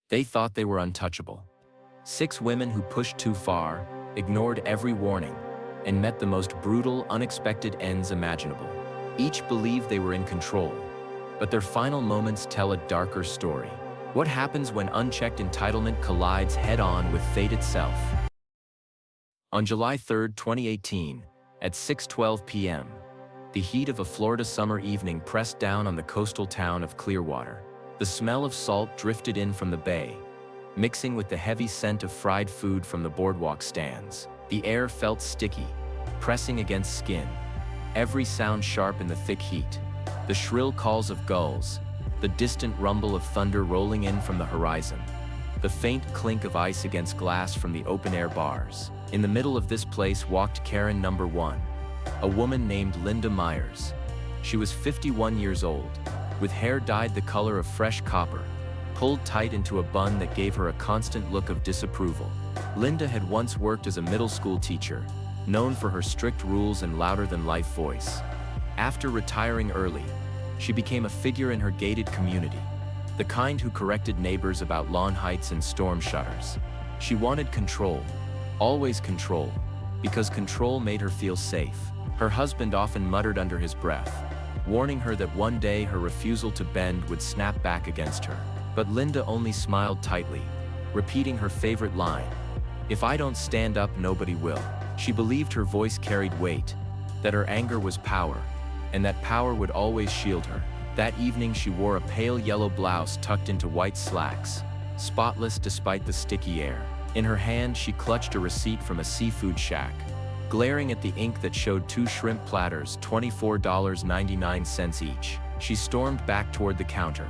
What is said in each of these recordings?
They thought they were untouchable. 6 women who pushed too far, ignored every warning, and met the most brutal, unexpected ends imaginable. Each believed they were in control, but their final moments tell a darker story. What happens when unchecked entitlement collides head-on with fate itself? On July 3, 2018, at 6:12 p.m., the heat of a Florida summer evening pressed down on the coastal town of Clearwater. The smell of salt drifted in from the bay, mixing with the heavy scent of fried food from the boardwalk stands. The air felt sticky, pressing against skin, every sound sharp in the thick heat. The shrill calls of gulls, the distant rumble of thunder rolling in from the horizon, the faint clink of ice against glass from the open-air bars. In the middle of this place walked Karen number 1, a woman named Linda Myers. She was 51 years old, with hair dyed the color of fresh copper, pulled tight into a bun that gave her a constant look of disapproval. Linda had once worked as a middle school teacher, known for her strict rules and louder-than-life voice. After retiring early, she became a figure in her gated community, the kind who corrected neighbors about lawn heights and storm shutters. She wanted control, always control, because control made her feel safe. Her husband often muttered under his breath, warning her that one day her refusal to bend would snap back against her. But Linda only smiled tightly, repeating her favorite line, "If I don't stand up, nobody will." She believed her voice carried weight, that her anger was power, and that power would always shield her. That evening she wore a pale yellow blouse tucked into white slacks, spotless despite the sticky air. In her hand she clutched a receipt from a seafood shack. Glaring at the ink that showed 2 shrimp platters, $24.99 each, she stormed back toward the counter,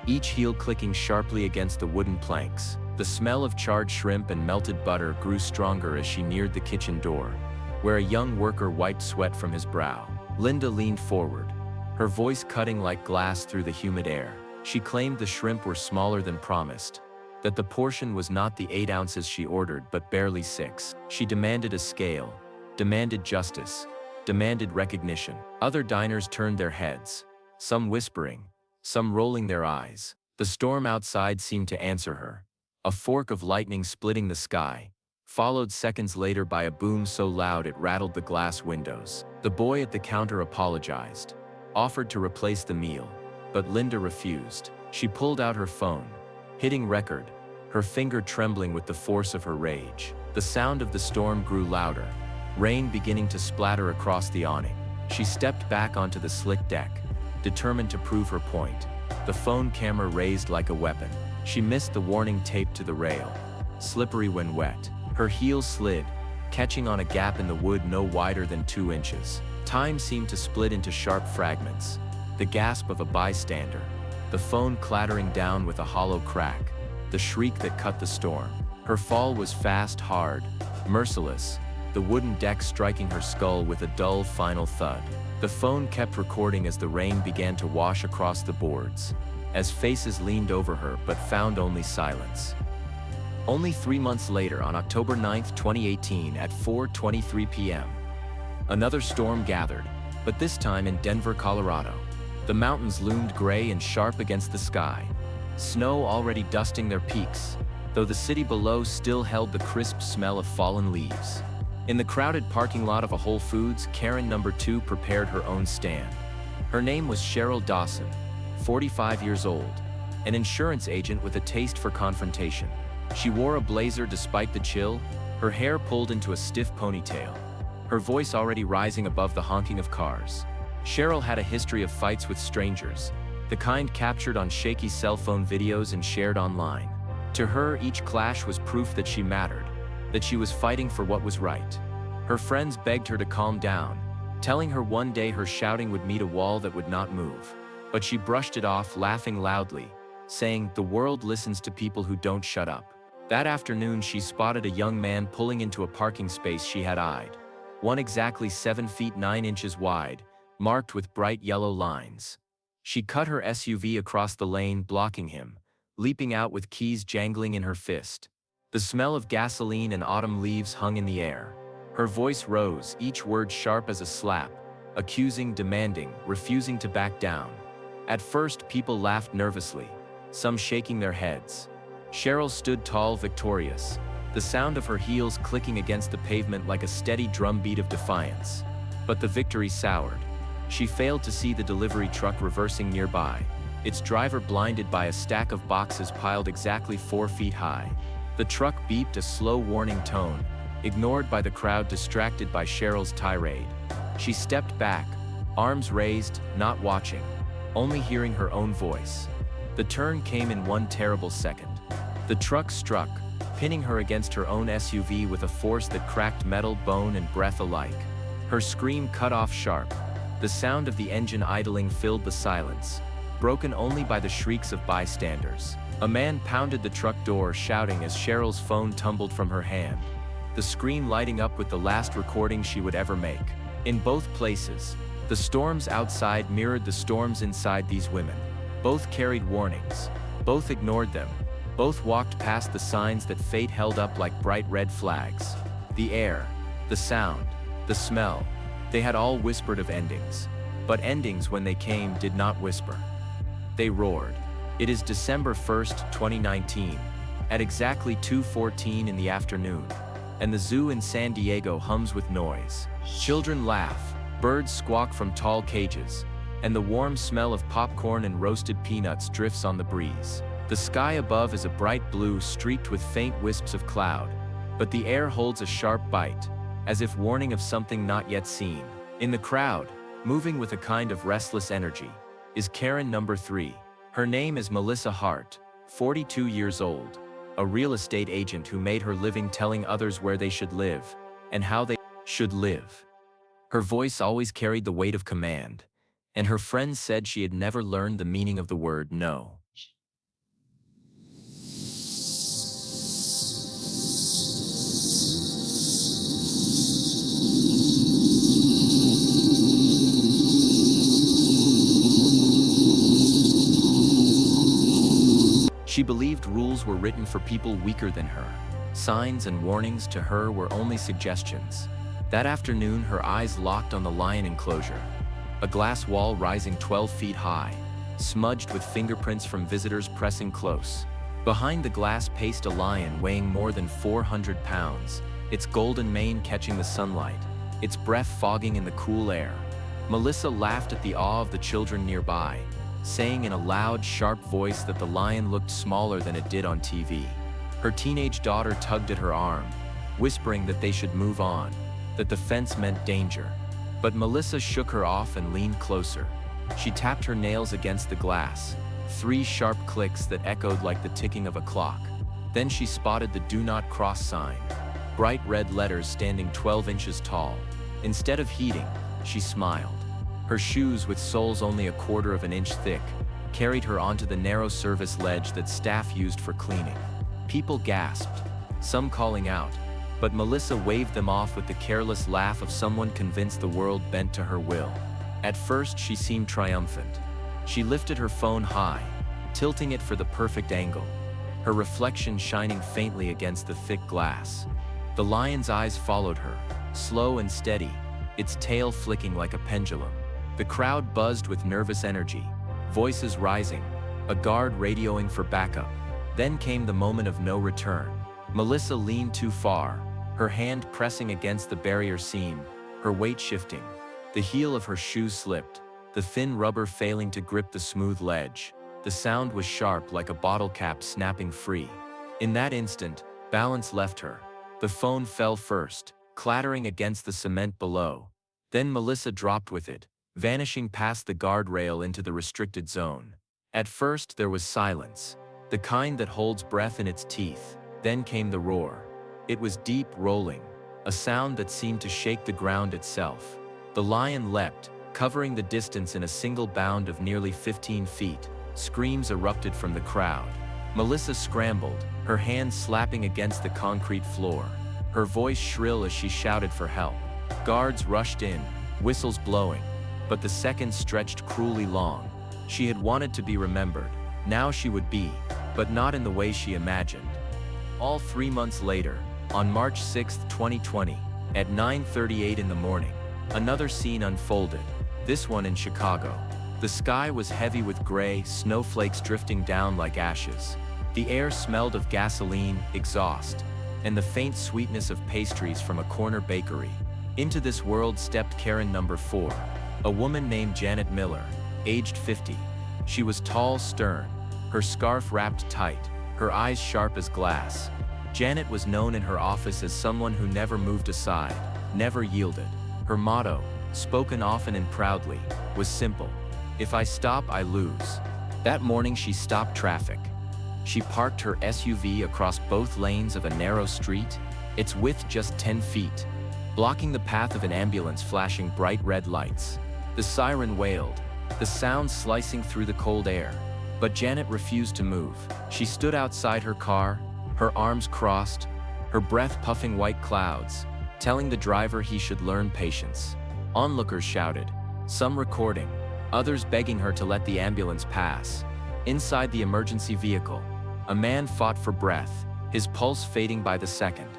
each heel clicking sharply against the wooden planks. The smell of charred shrimp and melted butter grew stronger as she neared the kitchen door, where a young worker wiped sweat from his brow. Linda leaned forward, her voice cutting like glass through the humid air. She claimed the shrimp were smaller than promised, that the portion was not the 8 ounces she ordered but barely 6. She demanded a scale, demanded justice, demanded recognition. Other diners turned their heads, some whispering, some rolling their eyes. The storm outside seemed to answer her, a fork of lightning splitting the sky, followed seconds later by a boom so loud it rattled the glass windows. The boy at the counter apologized, offered to replace the meal, but Linda refused. She pulled out her phone, hitting record, her finger trembling with the force of her rage. The sound of the storm grew louder, rain beginning to splatter across the awning. She stepped back onto the slick deck, determined to prove her point. The phone camera raised like a weapon. She missed the warning taped to the rail, slippery when wet. Her heels slid, catching on a gap in the wood no wider than 2 inches. Time seemed to split into sharp fragments. The gasp of a bystander, the phone clattering down with a hollow crack, the shriek that cut the storm. Her fall was fast, hard, merciless, the wooden deck striking her skull with a dull final thud. The phone kept recording as the rain began to wash across the boards, as faces leaned over her but found only silence. Only 3 months later, on October 9, 2018, at 4:23 p.m., another storm gathered, but this time in Denver, Colorado. The mountains loomed gray and sharp against the sky, snow already dusting their peaks, though the city below still held the crisp smell of fallen leaves. In the crowded parking lot of a Whole Foods, Karen number 2 prepared her own stand. Her name was Cheryl Dawson, 45 years old, an insurance agent with a taste for confrontation. She wore a blazer despite the chill, her hair pulled into a stiff ponytail, her voice already rising above the honking of cars. Cheryl had a history of fights with strangers, the kind captured on shaky cell phone videos and shared online. To her, each clash was proof that she mattered, that she was fighting for what was right. Her friends begged her to calm down, telling her one day her shouting would meet a wall that would not move. But she brushed it off, laughing loudly, saying, "The world listens to people who don't shut up." That afternoon, she spotted a young man pulling into a parking space she had eyed, one exactly 7 feet 9 inches wide, marked with bright yellow lines. She cut her SUV across the lane, blocking him, leaping out with keys jangling in her fist. The smell of gasoline and autumn leaves hung in the air. Her voice rose, each word sharp as a slap, accusing, demanding, refusing to back down. At first, people laughed nervously, some shaking their heads. Cheryl stood tall, victorious, the sound of her heels clicking against the pavement like a steady drumbeat of defiance. But the victory soured. She failed to see the delivery truck reversing nearby, its driver blinded by a stack of boxes piled exactly 4 feet high. The truck beeped a slow warning tone, ignored by the crowd distracted by Cheryl's tirade. She stepped back, arms raised, not watching, only hearing her own voice. The turn came in one terrible second. The truck struck, pinning her against her own SUV with a force that cracked metal, bone, and breath alike. Her scream cut off sharp. The sound of the engine idling filled the silence, broken only by the shrieks of bystanders. A man pounded the truck door, shouting as Cheryl's phone tumbled from her hand, the screen lighting up with the last recording she would ever make. In both places, the storms outside mirrored the storms inside these women. Both carried warnings. Both ignored them. Both walked past the signs that fate held up like bright red flags. The air, the sound, the smell, they had all whispered of endings. But endings, when they came, did not whisper. They roared. It is December 1st, 2019, at exactly 2:14 in the afternoon, and the zoo in San Diego hums with noise. Children laugh, birds squawk from tall cages, and the warm smell of popcorn and roasted peanuts drifts on the breeze. The sky above is a bright blue streaked with faint wisps of cloud, but the air holds a sharp bite, as if warning of something not yet seen. In the crowd, moving with a kind of restless energy, is Karen number 3. Her name is Melissa Hart, 42 years old, a real estate agent who made her living telling others where they should live, and how they should live. Her voice always carried the weight of command, and her friends said she had never learned the meaning of the word no. She believed rules were written for people weaker than her. Signs and warnings to her were only suggestions. That afternoon, her eyes locked on the lion enclosure, a glass wall rising 12 feet high, smudged with fingerprints from visitors pressing close. Behind the glass paced a lion weighing more than 400 pounds, its golden mane catching the sunlight, its breath fogging in the cool air. Melissa laughed at the awe of the children nearby, saying in a loud, sharp voice that the lion looked smaller than it did on TV. Her teenage daughter tugged at her arm, whispering that they should move on, that the fence meant danger. But Melissa shook her off and leaned closer. She tapped her nails against the glass, 3 sharp clicks that echoed like the ticking of a clock. Then she spotted the "Do Not Cross" sign, bright red letters standing 12 inches tall. Instead of heeding, she smiled. Her shoes, with soles only 1/4 inch thick, carried her onto the narrow service ledge that staff used for cleaning. People gasped, some calling out, but Melissa waved them off with the careless laugh of someone convinced the world bent to her will. At first, she seemed triumphant. She lifted her phone high, tilting it for the perfect angle, her reflection shining faintly against the thick glass. The lion's eyes followed her, slow and steady, its tail flicking like a pendulum. The crowd buzzed with nervous energy, voices rising, a guard radioing for backup. Then came the moment of no return. Melissa leaned too far, her hand pressing against the barrier seam, her weight shifting. The heel of her shoe slipped, the thin rubber failing to grip the smooth ledge. The sound was sharp, like a bottle cap snapping free. In that instant, balance left her. The phone fell first, clattering against the cement below. Then Melissa dropped with it, vanishing past the guardrail into the restricted zone. At first there was silence, the kind that holds breath in its teeth. Then came the roar. It was deep, rolling, a sound that seemed to shake the ground itself. The lion leapt, covering the distance in a single bound of nearly 15 feet. Screams erupted from the crowd. Melissa scrambled, her hands slapping against the concrete floor, her voice shrill as she shouted for help. Guards rushed in, whistles blowing. But the seconds stretched cruelly long. She had wanted to be remembered. Now she would be, but not in the way she imagined. All 3 months later, on March 6, 2020, at 9:38 in the morning, another scene unfolded, this one in Chicago. The sky was heavy with gray, snowflakes drifting down like ashes. The air smelled of gasoline, exhaust, and the faint sweetness of pastries from a corner bakery. Into this world stepped Karen number 4, a woman named Janet Miller, aged 50. She was tall, stern, her scarf wrapped tight, her eyes sharp as glass. Janet was known in her office as someone who never moved aside, never yielded. Her motto, spoken often and proudly, was simple: if I stop, I lose. That morning she stopped traffic. She parked her SUV across both lanes of a narrow street, its width just 10 feet, blocking the path of an ambulance flashing bright red lights. The siren wailed, the sound slicing through the cold air. But Janet refused to move. She stood outside her car, her arms crossed, her breath puffing white clouds, telling the driver he should learn patience. Onlookers shouted, some recording, others begging her to let the ambulance pass. Inside the emergency vehicle, a man fought for breath, his pulse fading by the second.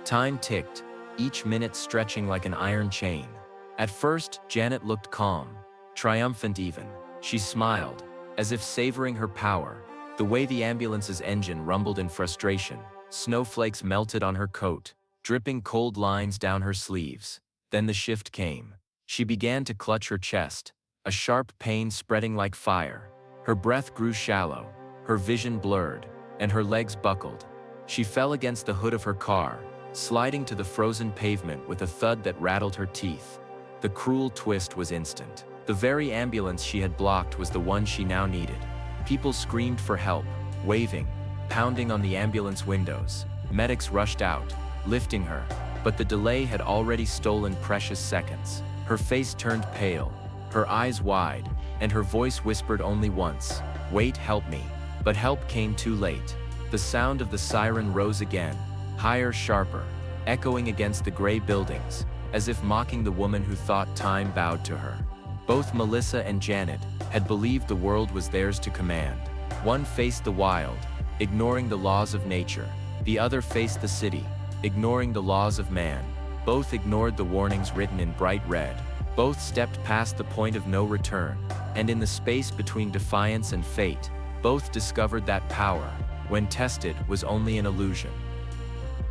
Time ticked, each minute stretching like an iron chain. At first, Janet looked calm, triumphant even. She smiled, as if savoring her power. The way the ambulance's engine rumbled in frustration, snowflakes melted on her coat, dripping cold lines down her sleeves. Then the shift came. She began to clutch her chest, a sharp pain spreading like fire. Her breath grew shallow, her vision blurred, and her legs buckled. She fell against the hood of her car, sliding to the frozen pavement with a thud that rattled her teeth. The cruel twist was instant. The very ambulance she had blocked was the one she now needed. People screamed for help, waving, pounding on the ambulance windows. Medics rushed out, lifting her, but the delay had already stolen precious seconds. Her face turned pale, her eyes wide, and her voice whispered only once, "Wait, help me." But help came too late. The sound of the siren rose again, higher, sharper, echoing against the gray buildings, as if mocking the woman who thought time bowed to her. Both Melissa and Janet had believed the world was theirs to command. One faced the wild, ignoring the laws of nature. The other faced the city, ignoring the laws of man. Both ignored the warnings written in bright red. Both stepped past the point of no return, and in the space between defiance and fate, both discovered that power, when tested, was only an illusion.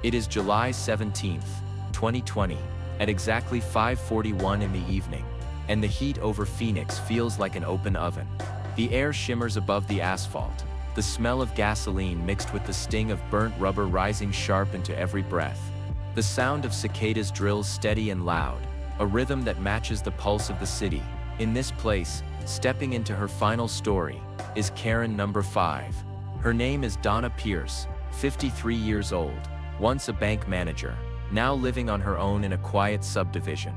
It is July 17th, 2020, at exactly 5:41 in the evening, and the heat over Phoenix feels like an open oven. The air shimmers above the asphalt, the smell of gasoline mixed with the sting of burnt rubber rising sharp into every breath. The sound of cicadas drills steady and loud, a rhythm that matches the pulse of the city. In this place, stepping into her final story, is Karen number 5. Her name is Donna Pierce, 53 years old, once a bank manager, now living on her own in a quiet subdivision.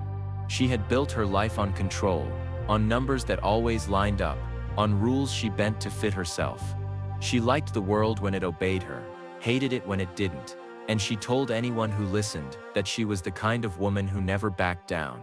She had built her life on control, on numbers that always lined up, on rules she bent to fit herself. She liked the world when it obeyed her, hated it when it didn't, and she told anyone who listened that she was the kind of woman who never backed down.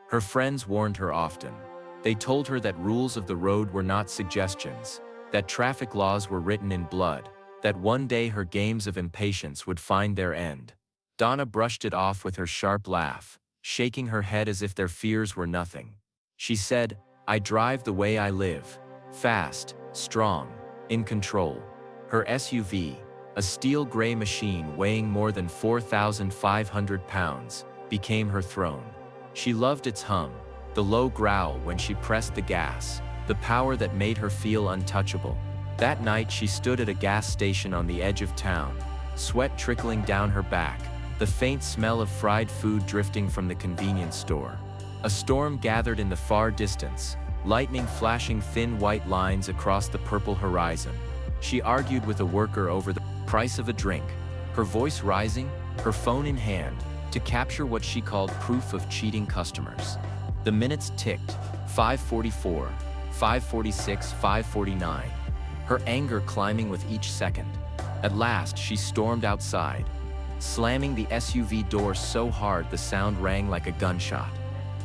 Her friends warned her often. They told her that rules of the road were not suggestions, that traffic laws were written in blood, that one day her games of impatience would find their end. Donna brushed it off with her sharp laugh, shaking her head as if their fears were nothing. She said, "I drive the way I live, fast, strong, in control." Her SUV, a steel gray machine weighing more than 4,500 pounds, became her throne. She loved its hum, the low growl when she pressed the gas, the power that made her feel untouchable. That night she stood at a gas station on the edge of town, sweat trickling down her back, the faint smell of fried food drifting from the convenience store. A storm gathered in the far distance, lightning flashing thin white lines across the purple horizon. She argued with a worker over the price of a drink, her voice rising, her phone in hand, to capture what she called proof of cheating customers. The minutes ticked, 5:44, 5:46, 5:49, her anger climbing with each second. At last, she stormed outside, slamming the SUV door so hard the sound rang like a gunshot.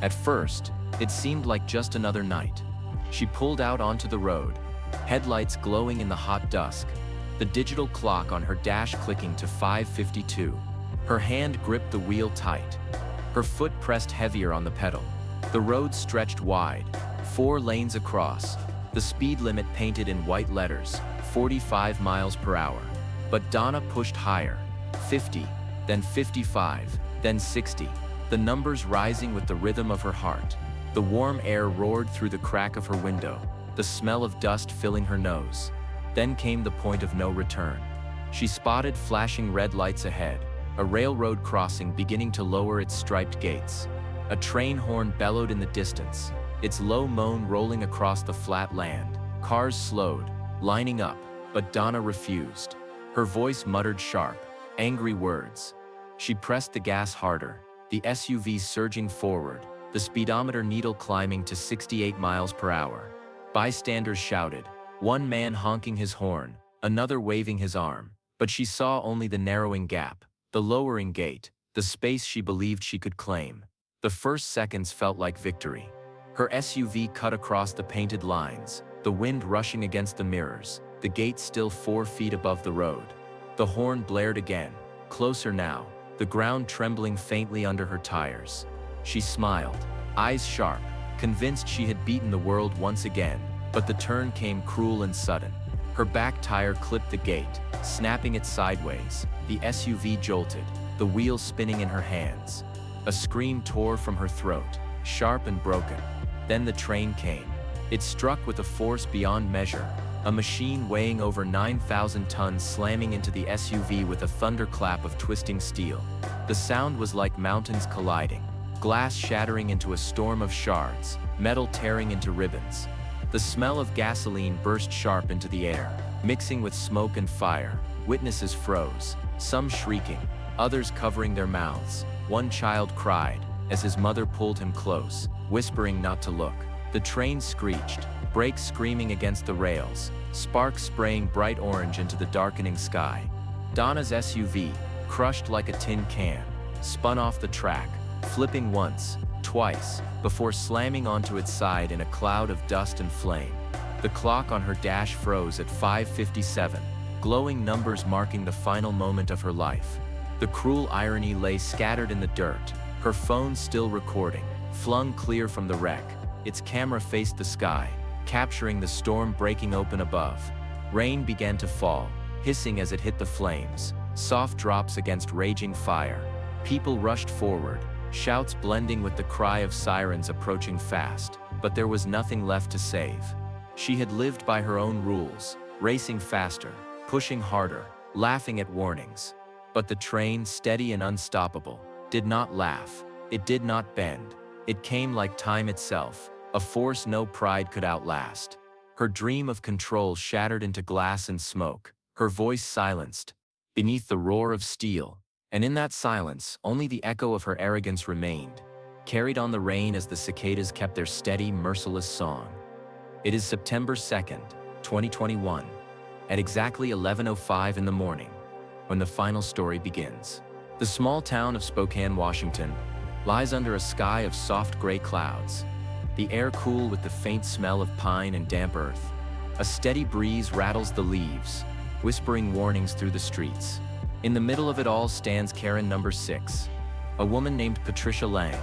At first, it seemed like just another night. She pulled out onto the road, headlights glowing in the hot dusk, the digital clock on her dash clicking to 5:52. Her hand gripped the wheel tight, her foot pressed heavier on the pedal. The road stretched wide, 4 lanes across, the speed limit painted in white letters, 45 miles per hour. But Donna pushed higher. 50, then 55, then 60. The numbers rising with the rhythm of her heart. The warm air roared through the crack of her window, the smell of dust filling her nose. Then came the point of no return. She spotted flashing red lights ahead, a railroad crossing beginning to lower its striped gates. A train horn bellowed in the distance, its low moan rolling across the flat land. Cars slowed, lining up, but Donna refused. Her voice muttered sharp, angry words. She pressed the gas harder, the SUV surging forward, the speedometer needle climbing to 68 miles per hour. Bystanders shouted, one man honking his horn, another waving his arm. But she saw only the narrowing gap, the lowering gate, the space she believed she could claim. The first seconds felt like victory. Her SUV cut across the painted lines, the wind rushing against the mirrors, the gate still 4 feet above the road. The horn blared again, closer now, the ground trembling faintly under her tires. She smiled, eyes sharp, convinced she had beaten the world once again, but the turn came cruel and sudden. Her back tire clipped the gate, snapping it sideways. The SUV jolted, the wheels spinning in her hands. A scream tore from her throat, sharp and broken. Then the train came. It struck with a force beyond measure, a machine weighing over 9,000 tons slamming into the SUV with a thunderclap of twisting steel. The sound was like mountains colliding, glass shattering into a storm of shards, metal tearing into ribbons. The smell of gasoline burst sharp into the air, mixing with smoke and fire. Witnesses froze, some shrieking, others covering their mouths. One child cried, as his mother pulled him close, whispering not to look. The train screeched, brakes screaming against the rails, sparks spraying bright orange into the darkening sky. Donna's SUV, crushed like a tin can, spun off the track, flipping once, twice, before slamming onto its side in a cloud of dust and flame. The clock on her dash froze at 5:57, glowing numbers marking the final moment of her life. The cruel irony lay scattered in the dirt, her phone still recording, flung clear from the wreck. Its camera faced the sky, capturing the storm breaking open above. Rain began to fall, hissing as it hit the flames, soft drops against raging fire. People rushed forward, shouts blending with the cry of sirens approaching fast, but there was nothing left to save. She had lived by her own rules, racing faster, pushing harder, laughing at warnings. But the train, steady and unstoppable, did not laugh. It did not bend. It came like time itself, a force no pride could outlast. Her dream of control shattered into glass and smoke, her voice silenced beneath the roar of steel. And in that silence, only the echo of her arrogance remained, carried on the rain as the cicadas kept their steady, merciless song. It is September 2nd, 2021, at exactly 11:05 in the morning, when the final story begins. The small town of Spokane, Washington, lies under a sky of soft gray clouds, the air cool with the faint smell of pine and damp earth. A steady breeze rattles the leaves, whispering warnings through the streets. In the middle of it all stands Karen number 6, a woman named Patricia Lang,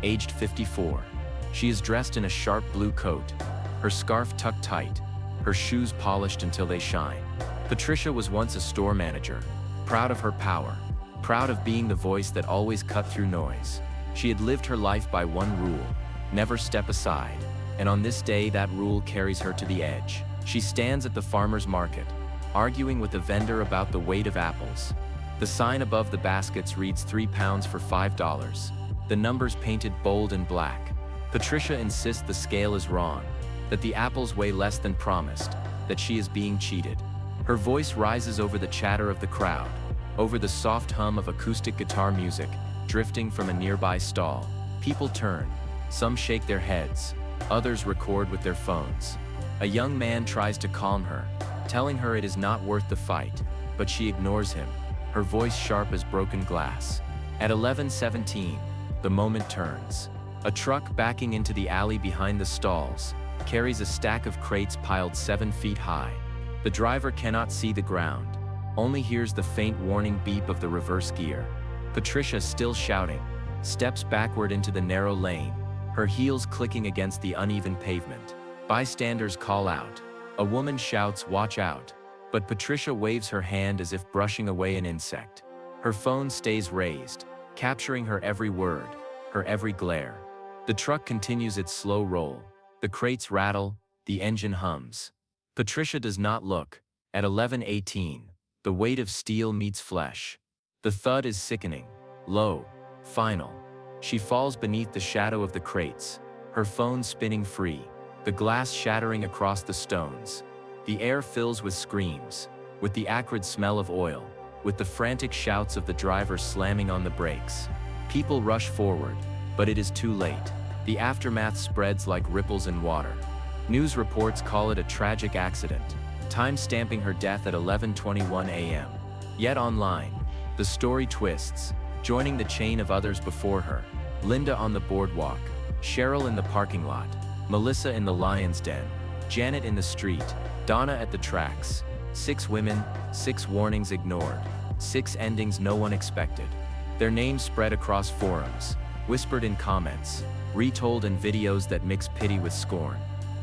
aged 54. She is dressed in a sharp blue coat, her scarf tucked tight, her shoes polished until they shine. Patricia was once a store manager, proud of her power, proud of being the voice that always cut through noise. She had lived her life by one rule: never step aside. And on this day, that rule carries her to the edge. She stands at the farmer's market, arguing with a vendor about the weight of apples. The sign above the baskets reads 3 pounds for $5, the numbers painted bold and black. Patricia insists the scale is wrong, that the apples weigh less than promised, that she is being cheated. Her voice rises over the chatter of the crowd, over the soft hum of acoustic guitar music drifting from a nearby stall. People turn, some shake their heads, others record with their phones. A young man tries to calm her, telling her it is not worth the fight, but she ignores him, her voice sharp as broken glass. At 11:17, the moment turns. A truck backing into the alley behind the stalls carries a stack of crates piled 7 feet high. The driver cannot see the ground, only hears the faint warning beep of the reverse gear. Patricia, still shouting, steps backward into the narrow lane, her heels clicking against the uneven pavement. Bystanders call out. A woman shouts, "Watch out!" But Patricia waves her hand as if brushing away an insect. Her phone stays raised, capturing her every word, her every glare. The truck continues its slow roll. The crates rattle, the engine hums. Patricia does not look. At 11:18, the weight of steel meets flesh. The thud is sickening, low, final. She falls beneath the shadow of the crates, her phone spinning free, the glass shattering across the stones. The air fills with screams, with the acrid smell of oil, with the frantic shouts of the driver slamming on the brakes. People rush forward, but it is too late. The aftermath spreads like ripples in water. News reports call it a tragic accident, time-stamping her death at 11:21 a.m. Yet online, the story twists, joining the chain of others before her. Linda on the boardwalk, Cheryl in the parking lot, Melissa in the lion's den, Janet in the street, Donna at the tracks. 6 women, 6 warnings ignored, 6 endings no one expected. Their names spread across forums, whispered in comments, retold in videos that mix pity with scorn.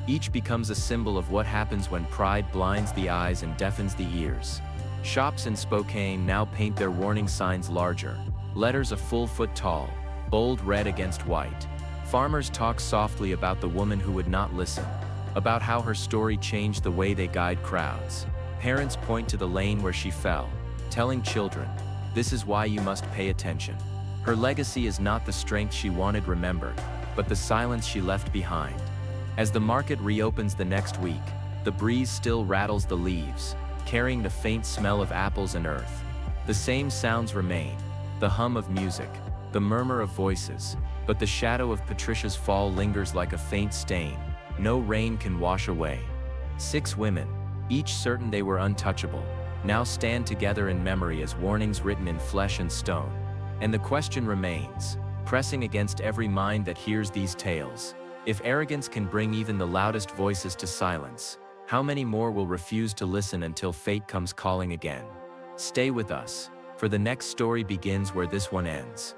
Each becomes a symbol of what happens when pride blinds the eyes and deafens the ears. Shops in Spokane now paint their warning signs larger, letters a full foot tall, bold red against white. Farmers talk softly about the woman who would not listen, about how her story changed the way they guide crowds. Parents point to the lane where she fell, telling children, "This is why you must pay attention." Her legacy is not the strength she wanted remembered, but the silence she left behind. As the market reopens the next week, the breeze still rattles the leaves, carrying the faint smell of apples and earth. The same sounds remain, the hum of music, the murmur of voices, but the shadow of Patricia's fall lingers like a faint stain no rain can wash away. 6 women, each certain they were untouchable, now stand together in memory as warnings written in flesh and stone. And the question remains, pressing against every mind that hears these tales. If arrogance can bring even the loudest voices to silence, how many more will refuse to listen until fate comes calling again? Stay with us, for the next story begins where this one ends.